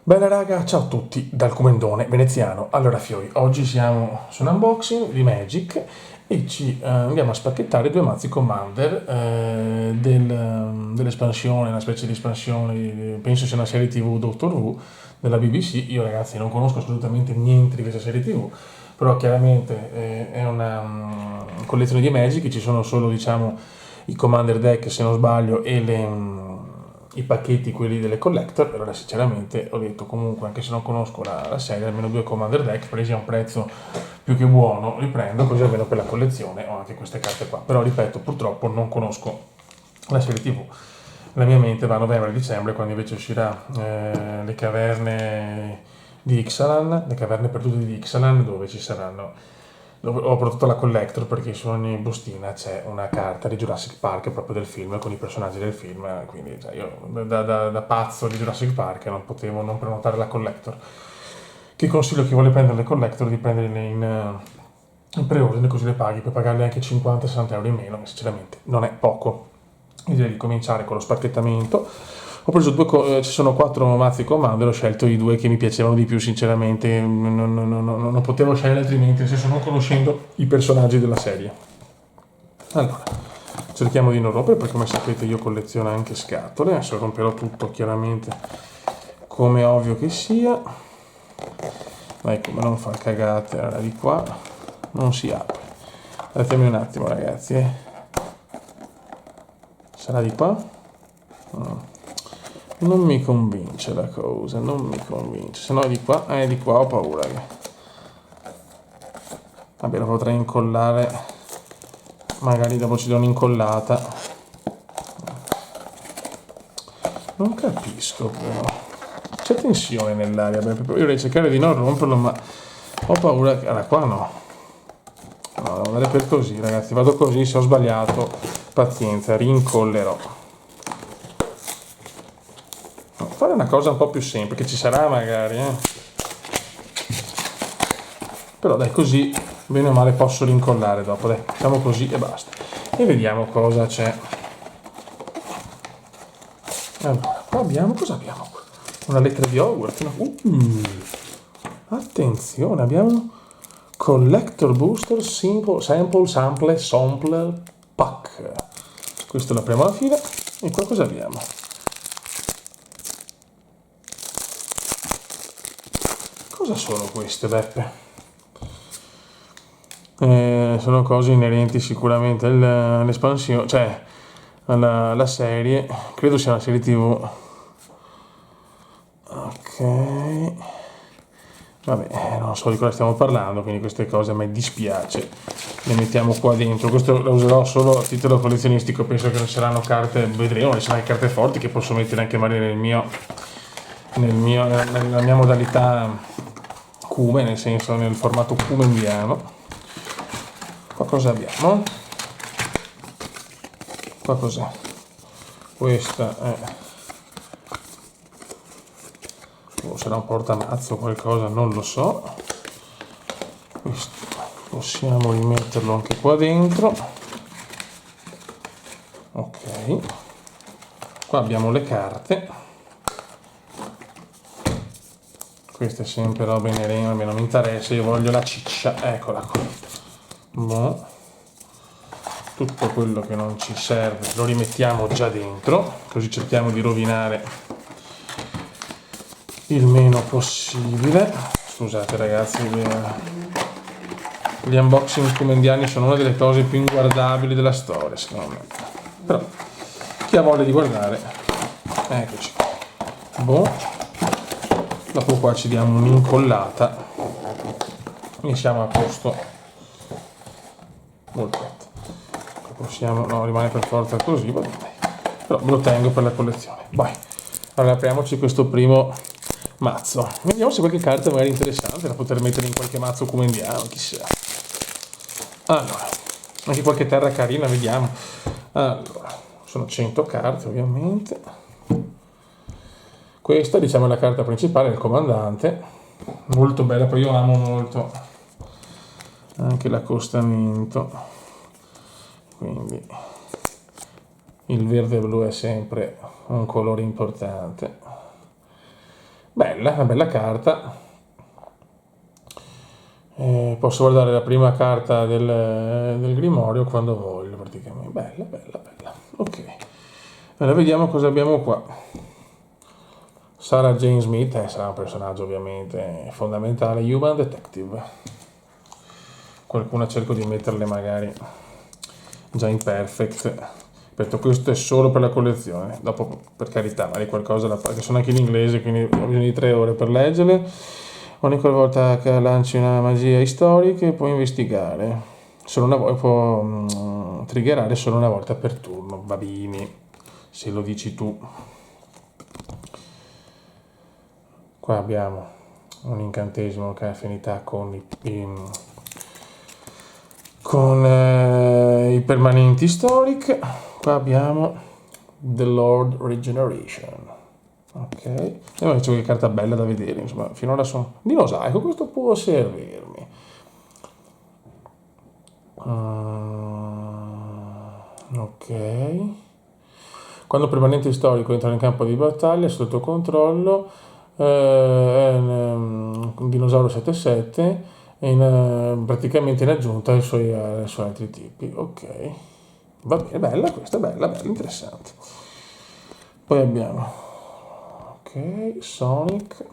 Bella raga, ciao a tutti dal comendone veneziano. Allora Fiori, oggi siamo su un unboxing di Magic e ci andiamo a spacchettare due mazzi Commander dell'espansione, una specie di espansione, penso sia una serie TV Doctor Who della BBC. Io ragazzi non conosco assolutamente niente di questa serie TV, però chiaramente è una collezione di Magic, ci sono solo diciamo i Commander deck se non sbaglio e i pacchetti quelli delle collector. Allora sinceramente ho detto comunque anche se non conosco la serie almeno due Commander deck presi a un prezzo più che buono li prendo, così almeno per la collezione ho anche queste carte qua. Però ripeto, purtroppo non conosco la serie TV, la mia mente va a novembre-dicembre quando invece uscirà le caverne di Ixalan, le caverne perdute di Ixalan, dove ci saranno, ho prodotto la collector perché su ogni bustina c'è una carta di Jurassic Park proprio del film con i personaggi del film, quindi cioè, io da pazzo di Jurassic Park non potevo non prenotare la collector, che consiglio a chi vuole prendere le collector di prenderle in preordine, così le paghi, puoi pagarle anche 50-60 euro in meno, che sinceramente non è poco. Io direi di cominciare con lo spacchettamento. Ho preso ci sono 4 mazzi Commander, ho scelto i due che mi piacevano di più sinceramente, non potevo scegliere altrimenti, nel senso non conoscendo i personaggi della serie. Allora, cerchiamo di non rompere perché come sapete io colleziono anche scatole, adesso romperò tutto chiaramente come ovvio che sia. Vai, come non far cagate, allora di qua non si apre. Datemi un attimo ragazzi, Sarà di qua? Non mi convince la cosa, non mi convince. Se no è di qua ho paura che... Vabbè, la potrei incollare. Magari dopo ci do un'incollata. Non capisco però. C'è tensione nell'aria. Io vorrei cercare di non romperlo, ma ho paura che... Allora, qua no. No, devo andare per così, ragazzi. Vado così, se ho sbagliato, pazienza, rincollerò. Fare una cosa un po' più semplice, che ci sarà magari, però dai, così bene o male posso rincollare dopo, dai, facciamo così e basta. E vediamo cosa c'è. Allora, qua abbiamo, cosa abbiamo qua? Una lettera di Hogwarts, no? Attenzione, abbiamo Collector Booster Sampler Pack. Questo lo apriamo alla fila. E qua cosa abbiamo? Cosa sono queste, Beppe? Sono cose inerenti sicuramente all'espansione, cioè alla serie, credo sia una serie TV. Ok, vabbè, non so di cosa stiamo parlando, quindi queste cose a me dispiace, le mettiamo qua dentro. Questo lo userò solo a titolo collezionistico, penso che non saranno carte, vedremo, ci saranno carte forti che posso mettere anche magari nella mia modalità cume, nel senso nel formato cumendiano. Qua cosa abbiamo? Qua cos'è? Questa è... sarà un portamazzo o qualcosa, non lo so. Questo possiamo rimetterlo anche qua dentro. Ok. Qua abbiamo le carte. Questa è sempre roba inerente, a me non mi interessa, io voglio la ciccia, eccola qua. Boh. Tutto quello che non ci serve lo rimettiamo già dentro, così cerchiamo di rovinare il meno possibile. Scusate ragazzi, gli unboxing comendiani sono una delle cose più inguardabili della storia secondo me, però chi ha voglia di guardare, eccoci. Boh. Dopo qua ci diamo un'incollata e siamo a posto. Molto. Possiamo, no, rimane per forza così, va bene. Però me lo tengo per la collezione. Vai, allora apriamoci questo primo mazzo. Vediamo se qualche carta magari interessante da poter mettere in qualche mazzo cumendiano, chissà. Allora, anche qualche terra carina, vediamo. Allora, sono 100 carte ovviamente. Questa diciamo è la carta principale del comandante, molto bella, poi io amo molto anche l'accostamento, quindi il verde e blu è sempre un colore importante. Bella, una bella carta. Posso guardare la prima carta del Grimorio quando voglio, praticamente. Bella, bella, bella. Ok. Allora vediamo cosa abbiamo qua. Sarah Jane Smith, sarà un personaggio ovviamente fondamentale. Human Detective. Qualcuna cerco di metterle magari già in perfect. Ripeto, questo è solo per la collezione. Dopo, per carità, magari qualcosa da fare, che sono anche in inglese, quindi ho bisogno di 3 ore per leggerle. Ogni volta che lanci una magia storica puoi investigare. Solo una volta può triggerare solo una volta per turno. Babini, se lo dici tu. Qua abbiamo un incantesimo che ha affinità con i permanenti storic. Qua abbiamo The Lord Regeneration. Ok, e c'è qualche carta bella da vedere, insomma, finora sono dinosaurio, questo può servirmi. Ok. Quando il permanente storico entra nel campo di battaglia sotto controllo, è un dinosauro 7-7 e praticamente in aggiunta ai suoi altri tipi. Ok, va bene, bella questa, bella, bella, interessante. Poi abbiamo ok, Sonic,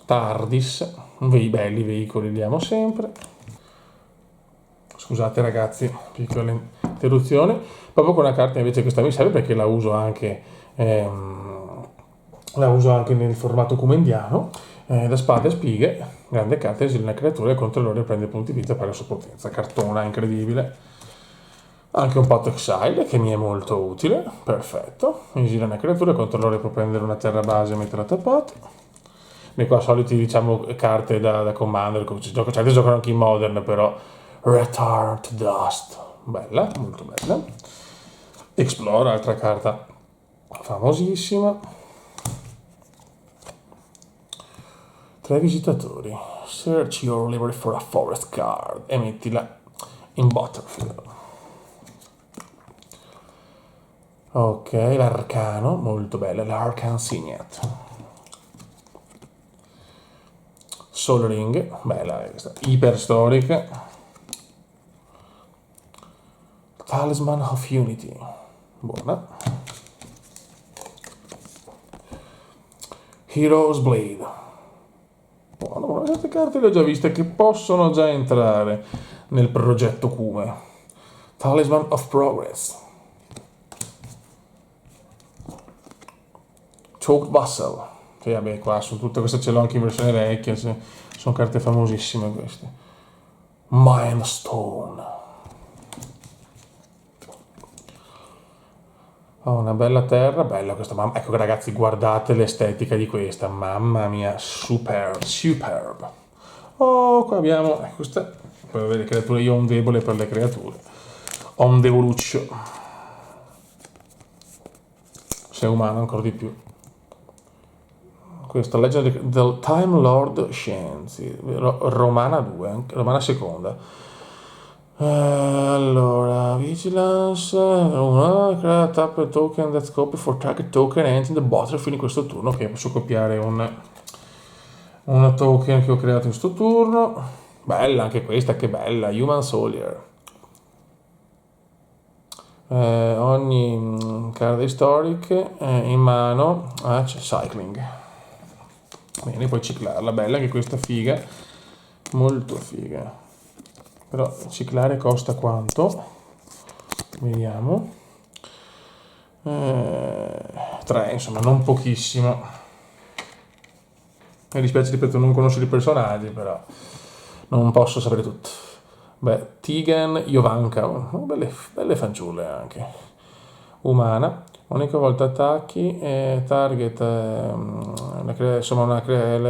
TARDIS, belli veicoli li amo sempre. Scusate ragazzi, piccola interruzione. Proprio con una carta invece questa mi serve perché la uso anche nel formato comendiano. Da spade e spighe, grande carta, esile una creatura e il controllore prende punti vita per la sua potenza. Cartona incredibile. Anche un pot exile che mi è molto utile, perfetto. Esila una creatura, il controllore può prendere una terra base e metterla tappata. E qua soliti diciamo carte da commander, certe giocano anche in modern però. Return to Dust, bella, molto bella. Explore, altra carta famosissima. 3 visitatori. Search your library for a forest card e mettila in battlefield. Ok, l'arcano, molto bella, l'Arcan Signet. Soul Ring, bella questa, iperstorica. Talisman of Unity, buona. Hero's Blade, buono, queste carte le ho già viste che possono già entrare nel progetto Kume. Talisman of Progress. Choked Vassal, che vabbè qua su tutte queste ce l'ho anche in versione vecchia, sono carte famosissime queste. Mind Stone. Oh, una bella terra, bella questa, mamma. Ecco ragazzi, guardate l'estetica di questa, mamma mia, superb, superb. Oh, qua abbiamo, questa, per avere creature, io ho un debole per le creature. Ho un devoluccio. Se è umano ancora di più. Questa legge del Time Lord Scienzi, Romana 2, Romana seconda. Allora, Vigilance, una tap a token that's copy for target token entering the battlefield in questo turno, che posso copiare un token che ho creato in questo turno. Bella anche questa, che bella, Human Soldier. Ogni card historic in mano c'è Cycling. Bene, puoi ciclarla, bella anche questa, figa, molto figa. Però ciclare costa quanto? Vediamo. 3, insomma, non pochissimo. Mi dispiace, ripeto, non conosco i personaggi, però non posso sapere tutto. Beh, Tigan Jovanka, belle fanciulle anche. Umana. Ogni volta attacchi, target, insomma, c'è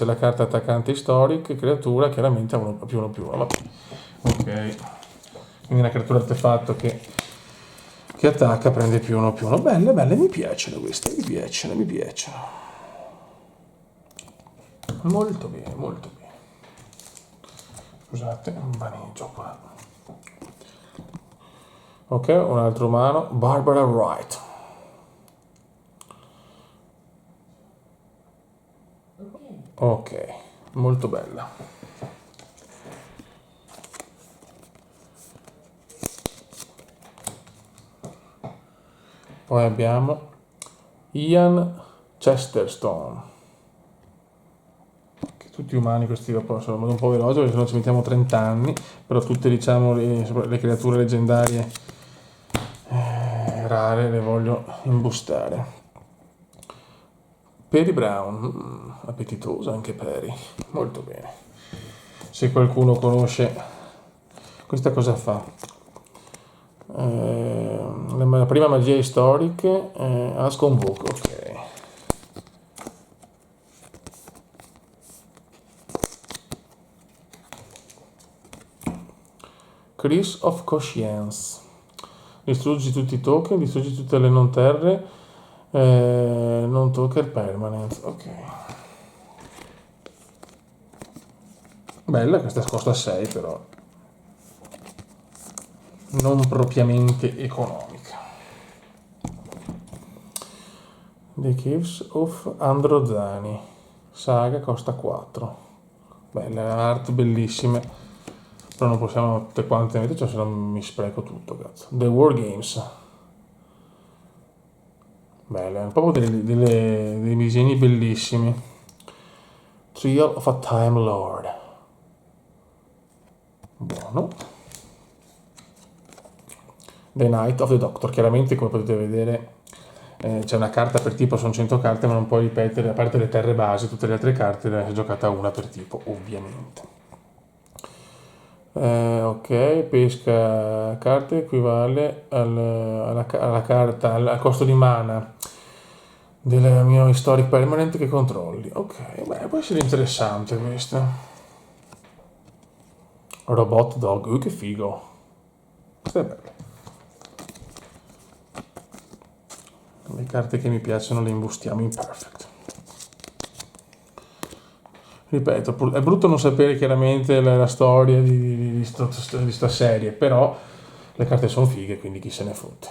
la carta attaccante storic, creatura, chiaramente ha uno più uno più uno. Ok, quindi una creatura artefatto che attacca prende più uno più uno. Belle, belle, mi piacciono queste, mi piacciono. Molto bene, molto bene. Scusate, un vanigio qua. Ok, un altro umano, Barbara Wright. Ok, molto bella. Poi abbiamo Ian Chesterton. Che tutti umani questi poi sono un po' veloce perché se no ci mettiamo 30 anni, però tutte diciamo le creature leggendarie rare le voglio imbustare. Perry Brown, appetitosa anche Perry, molto bene. Se qualcuno conosce questa cosa fa? La prima magia historic, Ascon Book, ok. Chris of Conscience. Distruggi tutti i token, distruggi tutte le non terre, non token permanent, ok. Bella, questa costa 6 però, non propriamente economica. The Caves of Androzani, saga costa 4. Bella, art bellissime, però non possiamo tutte quante mettere, cioè se no mi spreco tutto, cazzo. The War Games. Bella, proprio dei disegni bellissimi. Trial of a Time Lord. Buono. The Night of the Doctor, chiaramente come potete vedere c'è una carta per tipo, sono 100 carte ma non puoi ripetere, a parte le terre base, tutte le altre carte le hai giocata una per tipo, ovviamente. Ok, pesca carte equivale alla carta, al costo di mana del mio Historic Permanent che controlli. Ok, beh, può essere interessante questa. Robot Dog, che figo. Questo è bello. Le carte che mi piacciono le imbustiamo in Perfect. Ripeto, è brutto non sapere chiaramente la storia di sta serie, però le carte sono fighe, quindi chi se ne fotte.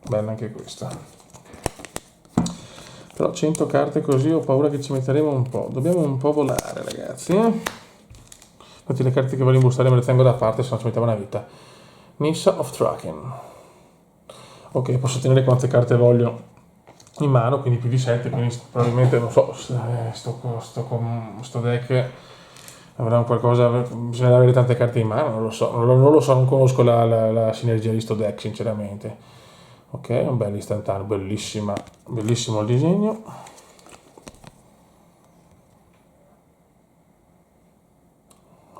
Bella anche questa. Però 100 carte così ho paura che ci metteremo un po'. Dobbiamo un po' volare, ragazzi. Infatti le carte che voglio imbustare me le tengo da parte, se no ci mettiamo una vita. Nissa of Traken. Ok, posso tenere quante carte voglio in mano, quindi più di 7, quindi probabilmente, non so, sto deck avrà un qualcosa, bisogna avere tante carte in mano, non lo so, non conosco la sinergia di sto deck, sinceramente. Ok, un bel istantaneo, bellissimo il disegno.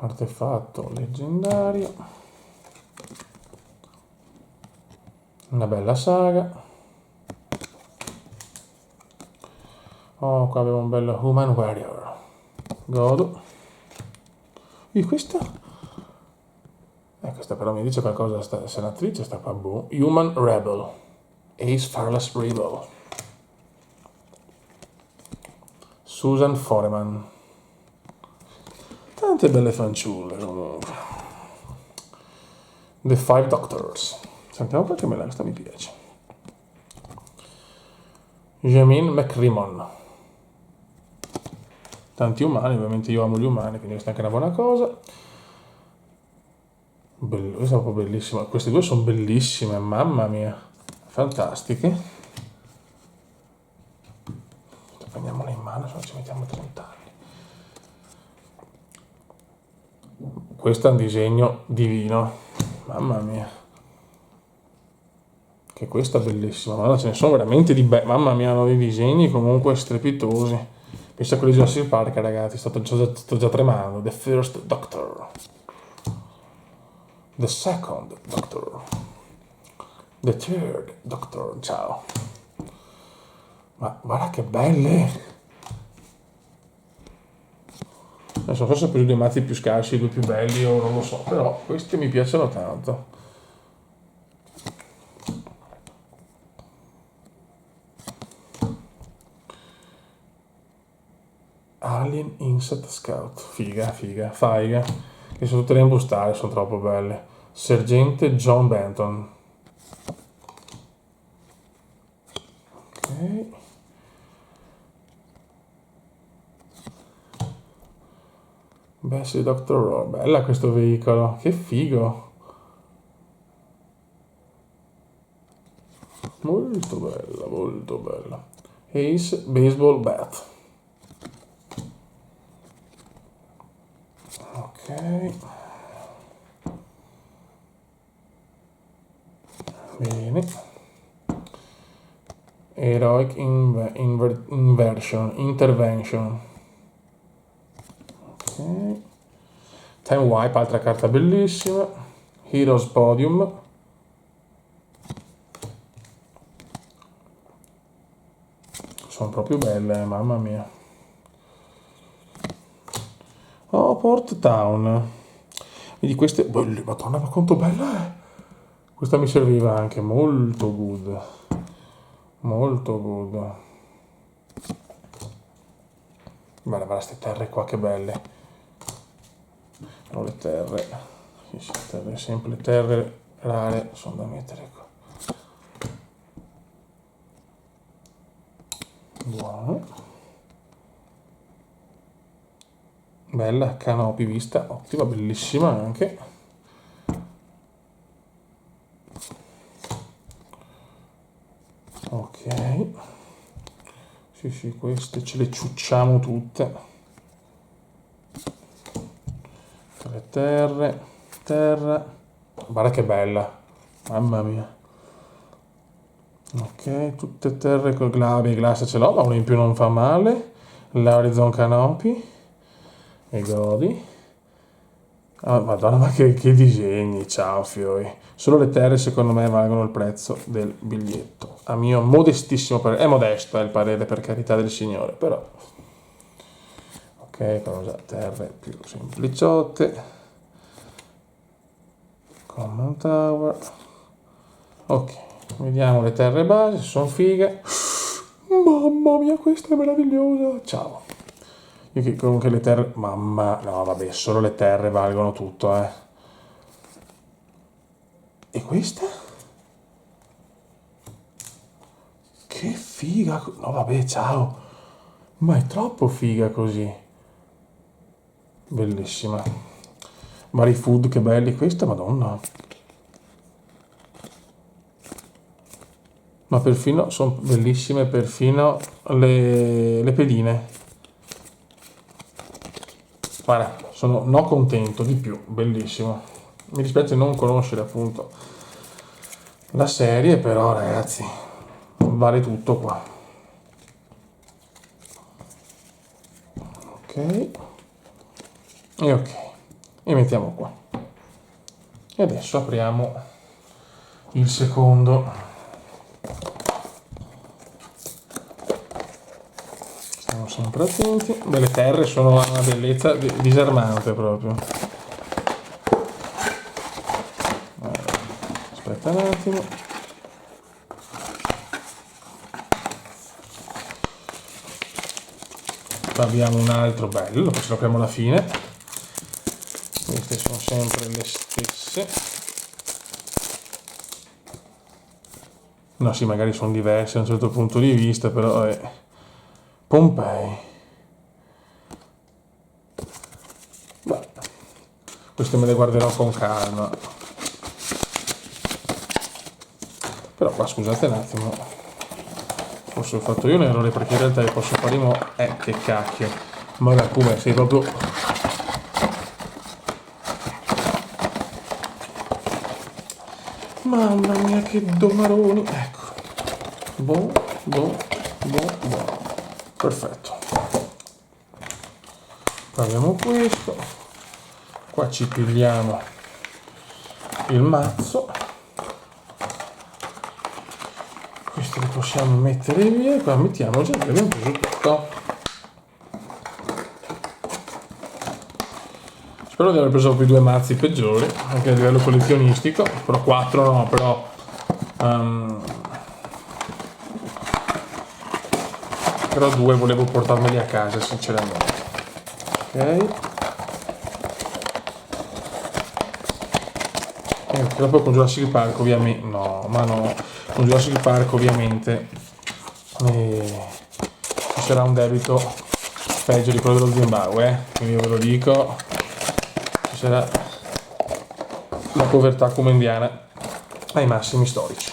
Artefatto leggendario. Una bella saga. Oh, qua avevo un bello Human Warrior. Godo. E questa? Questa però mi dice qualcosa, sta senatrice, sta qua, boh. Human Rebel. Ace Farless Rebel. Susan Foreman. Tante belle fanciulle comunque. The Five Doctors. Sentiamo perché me la questa mi piace. Jamin McCrimmon. Tanti umani, ovviamente io amo gli umani, quindi questa è anche una buona cosa. Questa è proprio bellissima. Queste due sono bellissime, mamma mia. Fantastiche. Prendiamola in mano, se no ci mettiamo 30 anni. Questo è un disegno divino, mamma mia. Che questa è bellissima, ma ce ne sono veramente mamma mia, hanno dei disegni comunque strepitosi. Pensa a quelli di Jurassic Park, ragazzi, sto già tremando. The First Doctor. The Second Doctor. The Third Doctor, ciao. Ma guarda che belle! Adesso forse ho preso due mazzi più scarsi, due più belli o non lo so, però questi mi piacciono tanto. Alien Insect Scout, figa, faiga. che sono tutte le imbustare, sono troppo belle. Sergente John Benton. Ok. Bessie Dr. Rowe, bella questo veicolo, che figo. Molto bella, molto bella. Ace Baseball Bat. Ok. Bene. Heroic Intervention. Ok. Time Wipe, altra carta bellissima. Heroes Podium. Sono proprio belle, mamma mia. Oh, Port Town. Vedi queste... Madonna, ma quanto bella è! Questa mi serviva anche, molto good. Molto good. Guarda, queste terre qua che belle. Non le terre. Sì, terre, sempre le terre rare sono da mettere qua. Buono. Bella, canopy vista, ottima, bellissima anche. Ok. Sì, queste ce le ciucciamo tutte. Le terra. Guarda che bella, mamma mia. Ok, tutte terre con glass ce l'ho, ma uno in più non fa male. L'Horizon Canopy. E godi. Oh, Madonna, ma che disegni, ciao fioi. Solo le terre secondo me valgono il prezzo del biglietto. A mio modestissimo parere, è modesto il parere per carità del Signore, però. Ok, però già terre più sempliciotte. Common Tower. Ok, vediamo le terre base, sono fighe. Mamma mia, questa è meravigliosa. Ciao. Io che comunque le terre... Mamma... No, vabbè, solo le terre valgono tutto, eh. E questa? Che figa! No, vabbè, ciao. Ma è troppo figa così. Bellissima. Vari food, che belli. Questa, madonna. Ma perfino, sono bellissime perfino le pedine. Guarda, sono no contento di più, bellissimo. Mi dispiace non conoscere appunto la serie, però ragazzi, vale tutto qua. Ok. E ok. E mettiamo qua. E adesso apriamo il secondo. Stiamo sempre attenti. Beh, le terre sono una bellezza disarmante proprio. Aspetta un attimo. Abbiamo un altro bello, poi ce lo apriamo alla fine. Queste sono sempre le stesse. No, sì, magari sono diverse da un certo punto di vista, però è Pompei. Beh, queste me le guarderò con calma. Però qua scusate un attimo, forse ho fatto io un errore, perché in realtà il posso fare che cacchio. Ma da come sei proprio... Mamma mia che domaroni. Ecco. Buono. Perfetto. Qua abbiamo questo. Qua ci pigliamo il mazzo. Questi li possiamo mettere via. Qua mettiamo già che abbiamo preso tutto. Spero di aver preso proprio 2 mazzi peggiori, anche a livello collezionistico, però 4 no, però però 2 volevo portarmeli a casa sinceramente. Ok. che dopo con Jurassic Park ovviamente, no, ma no, con Jurassic Park ovviamente ci sarà un debito peggio di quello dello Zimbabwe, quindi io ve lo dico, ci sarà la povertà come indiana ai massimi storici.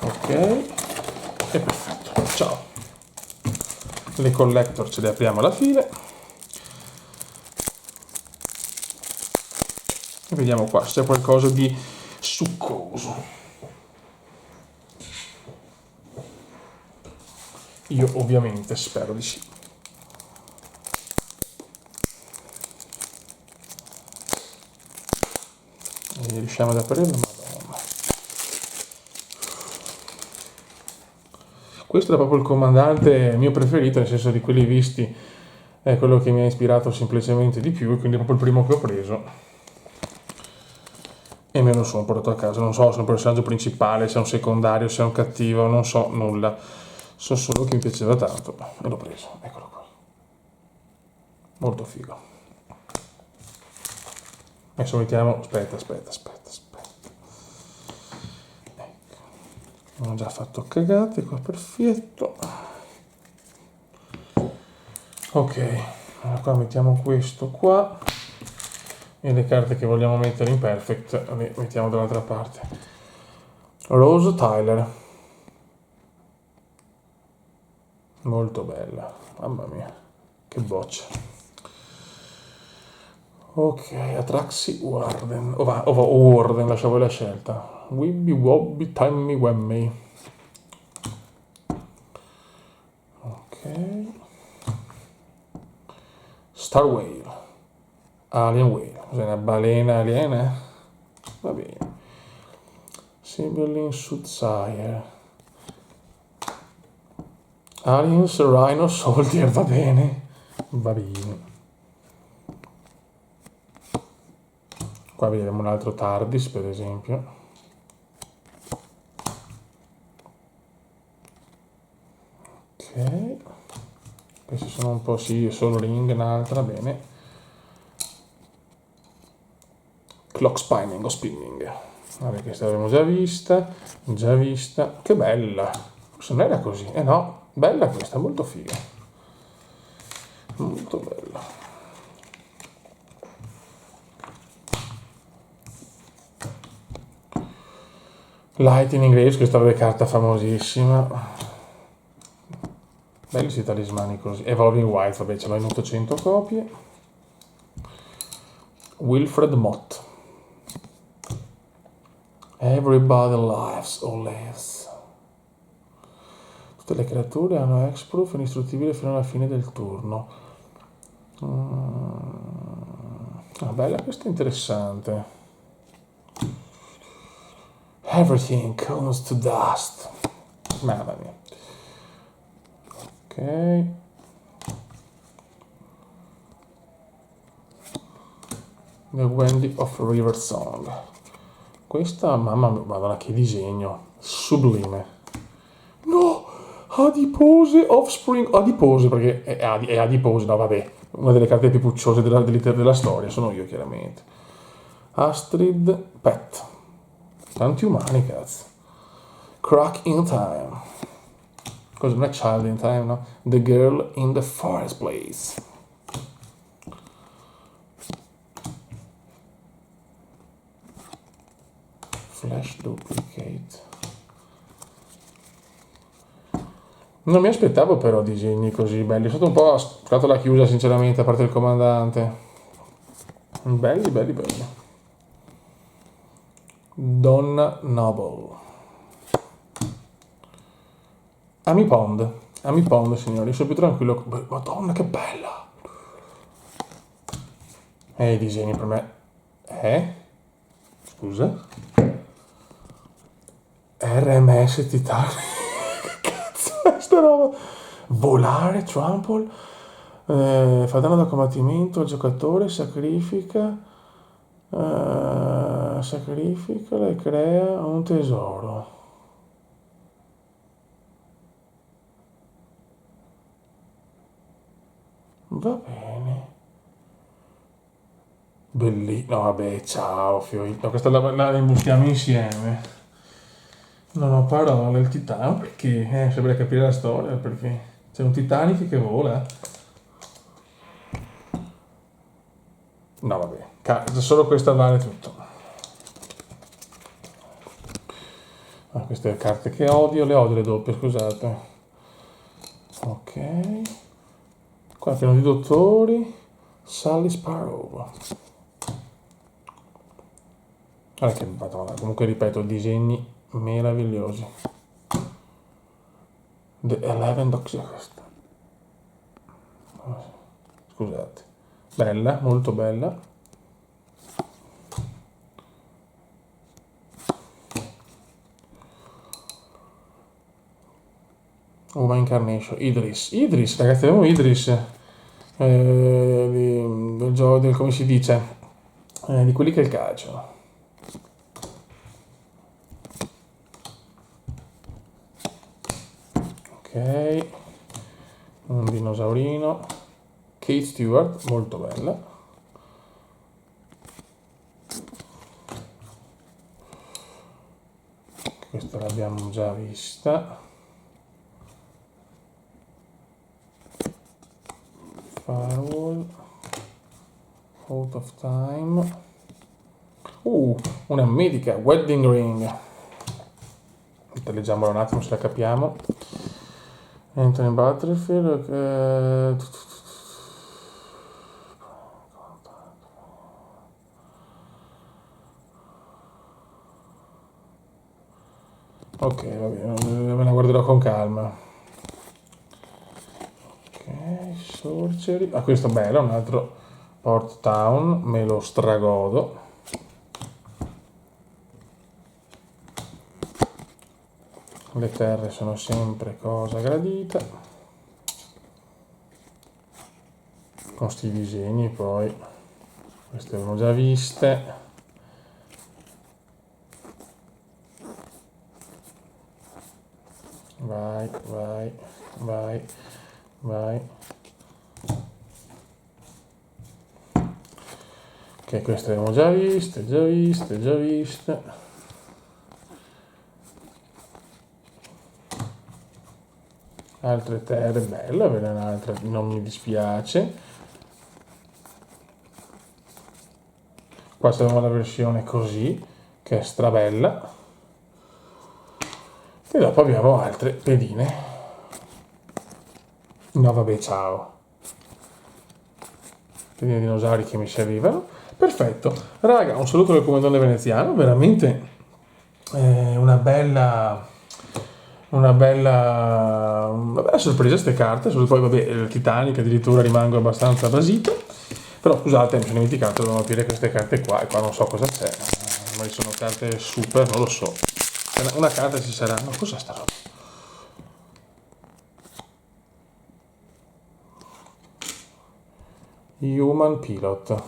Ok, e perfetto, ciao. Le collector ce le apriamo alla fine e vediamo qua se c'è qualcosa di succoso. Io ovviamente spero di sì. E riusciamo ad aprirlo? Madonna. Questo è proprio il comandante mio preferito, nel senso di quelli visti, è quello che mi ha ispirato semplicemente di più, quindi è proprio il primo che ho preso. E me lo sono portato a casa. Non so se è un personaggio principale, se è un secondario, se è un cattivo, non so nulla. So solo che mi piaceva tanto e l'ho preso. Eccolo qua. Molto figo. Adesso mettiamo. Aspetta. Ecco. Ho già fatto cagate qua, perfetto. Ok, allora qua mettiamo questo qua. E le carte che vogliamo mettere in perfect le mettiamo dall'altra parte. Rose Tyler. Molto bella. Mamma mia. Che boccia. Ok, Atraxi Warden. O Warden, lasciamo la scelta. Wibby Wobby Timey Wemmy. Ok. Star Whale. Alien Whale. Cos'è una balena aliena? Va bene. Sibyllin Soothsayer. Aliens Rhino Soldier, va bene. Va bene. Qua vediamo un altro TARDIS, per esempio. Ok. Questi sono un po', sì, solo ring, un'altra, bene. Clock spinning o spinning. Vabbè, questa l'abbiamo già vista. Che bella. Forse non era così. Eh no, bella questa, molto figa. Molto bella. Lightning Race, questa è carta famosissima. Belli questi talismani così. Evolving White, vabbè, ce l'ho in 800 copie. Wilfred Mott. Everybody lives. Tutte le creature hanno Hexproof e indistruttibile fino alla fine del turno. Bella, questa è interessante. Everything comes to dust. Mamma mia. Ok. The Wendy of River Song. Questa, mamma mia, madonna, che disegno. Sublime. No! Adipose Offspring. Adipose, perché è adipose, no vabbè. Una delle carte più pucciose della storia, sono io chiaramente. Astrid Pet. Tanti umani, cazzo. Crack in Time. Cosa non è Child in Time, no? The Girl in the Fireplace. Flash Duplicate. Non mi aspettavo però disegni così belli. È stato un po' a scatola chiusa, sinceramente, a parte il comandante. Belli. Donna Noble. Amy Pond, signori, sono più tranquillo. Madonna, che bella! I disegni per me. Scusa? RMS Titanic. Che cazzo è sta roba? Volare, trample, fa danno da combattimento al giocatore, sacrifica e crea un tesoro. Va bene. Bellissimo. No, vabbè, ciao, Fiori. No, questa la imbustiamo insieme. Non ho parole, il Titanic. Perché? Sembra capire la storia, perché c'è un Titanic che vola. No, vabbè. Solo questa vale tutto. Ah, queste carte che odio, le odio le doppie, scusate. Ok. Qua pieno di dottori. Sally Sparrow. Guarda che madonna, comunque ripeto, disegni meravigliosi. The Eleven Dogs questa. Scusate. Bella, molto bella. Uma Incarnation. Idris, ragazzi, abbiamo Idris. Del gioco, come si dice? Di quelli che è il calcio. Ok. Un dinosaurino. Kate Stewart, molto bella. Questa l'abbiamo già vista. Firewall. Out of Time. Una medica, Wedding Ring. Leggiamola un attimo se la capiamo. Anthony Butterfield. Ok, va bene, me la guarderò con calma. Ok, Sorcery. Ah, questo è bello, un altro Port Town, me lo stragodo. Le terre sono sempre cosa gradita. Con sti disegni poi. Queste abbiamo già viste. Vai, vai, vai, vai. Ok, queste le abbiamo già viste, già viste, già viste. Altre terre, bella, ve ne è un'altra, non mi dispiace. Qua abbiamo la versione così, che è strabella. E dopo abbiamo altre pedine. No, vabbè, ciao. Pedine dinosauri che mi servivano. Perfetto. Raga, un saluto dal comandante veneziano. Veramente una bella sorpresa queste carte. Poi, vabbè, il Titanic addirittura rimango abbastanza basito. Però scusate, mi sono dimenticato, devono aprire queste carte qua. E qua non so cosa c'è. Ma sono carte super, non lo so. Una carta ci sarà. Ma cos'è sta roba? Human Pilot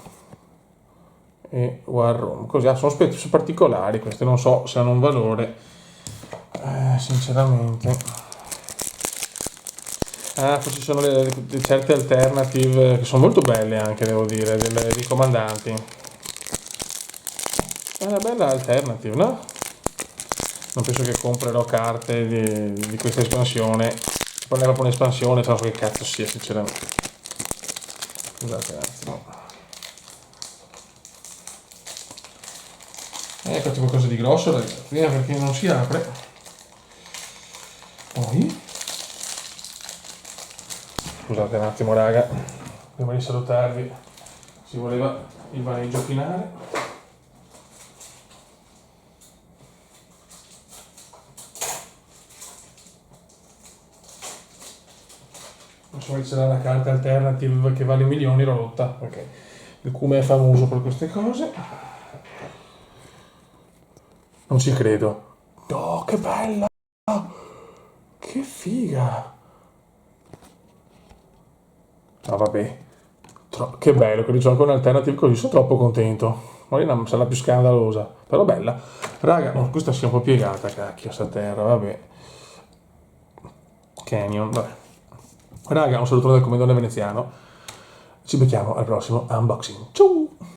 e War Room. Così sono particolari queste, non so se hanno un valore, sinceramente. Forse sono le certe alternative che sono molto belle anche, devo dire, dei comandanti. È una bella alternative, no? Non penso che comprerò carte di questa espansione. Poi è proprio un'espansione, non so che cazzo sia, sinceramente. Scusate un attimo. Faccio qualcosa di grosso, ragazzi, perché non si apre. Poi. Scusate un attimo, raga. Prima di salutarvi, ci voleva il vaneggio finale. Non so se c'era una carta alternative che vale milioni, l'ho rotta. Ok. Il Cume è famoso per queste cose. Non ci credo. Oh, che bella! Che figa! No, vabbè. Che bello, che c'ho anche un'alternative così, sono troppo contento. Magari non sarà più scandalosa, però bella. Raga, questa si è un po' piegata, cacchio, sta terra, vabbè. Canyon, vabbè. Raga, un saluto dal Comandante Veneziano. Ci becchiamo al prossimo unboxing. Ciao!